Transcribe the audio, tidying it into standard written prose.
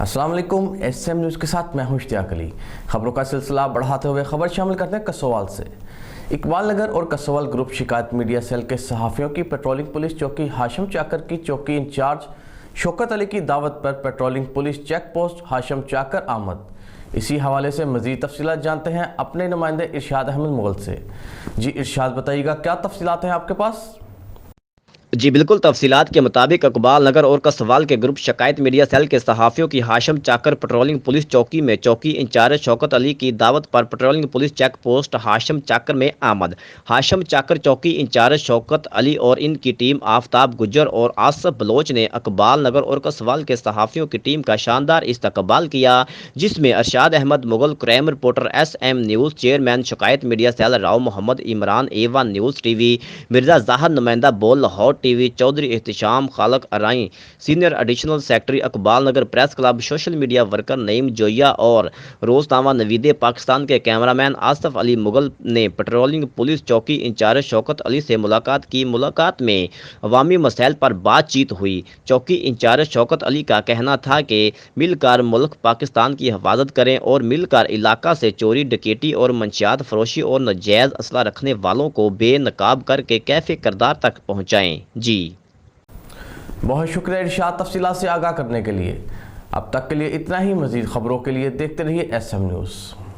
अस्सलाम वालेकुम। SM news के साथ मैं हूं इश्तियाक अली। खबरों का सिलसिला बढ़ाते हुए खबर शामिल करते हैं कसोवाल से। इकबाल नगर और कसोवाल ग्रुप शिकायत मीडिया सेल के सहाफ़ियों की पेट्रोलिंग पुलिस चौकी हाशिम चाकर की चौकी इंचार्ज शौकत अली की दावत पर patrolling police check post Hashim Chakar आमद। इसी हवाले से मज़ीद तफसीलात जानते हैं अपने नुमाइंदे इरशाद अहमद मुगल से। जी इरशाद, बताइएगा क्या तफसीलात हैं आपके पास? जी बिल्कुल, तफसीलात के मुताबिक इकबाल नगर और कसवाल के ग्रुप शिकायत मीडिया सेल के सहाफ़ियों की हाशिम चाकर पेट्रोलिंग पुलिस चौकी में चौकी इंचार्ज शौकत अली की दावत पर patrolling police check post Hashim Chakar में आमद। हाशिम चाकर चौकी इंचार्ज शौकत अली और इनकी टीम आफ्ताब गुज्जर और आसफ बलोच ने इकबाल नगर और कसवाल के सहाफ़ियों की टीम का शानदार इस्तकबाल किया, जिसमें Irshad Ahmad Mughal, crime reporter SM news, chairman शिकायत media cell Rao Mohammad Imran, A1 news TV, Mirza Jahar नुमाइंदा Bol Lahore TV, Chaudhry Ehtisham Khaliq Arain, senior additional secretary Iqbal Nagar press club, social media worker Naeem Joya और रोजनामा नवीदे पाकिस्तान के कैमरामैन आसफ अली मुगल ने पेट्रोलिंग पुलिस चौकी इंचार्ज शौकत अली से मुलाकात की। मुलाकात में अवामी मसाइल पर बातचीत हुई। चौकी इंचार्ज शौकत अली का कहना था कि मिलकर मुल्क पाकिस्तान की हिफाजत करें और मिलकर इलाका से चोरी, डकैती और मंशियात फरोशी और नाजायज असला रखने वालों को बेनकाब करके कैफे करदार तक पहुँचाएँ। जी बहुत शुक्रिया इरशाद तफसीलात से आगाह करने के लिए। अब तक के लिए इतना ही। मज़ीद खबरों के लिए देखते रहिए SM न्यूज़।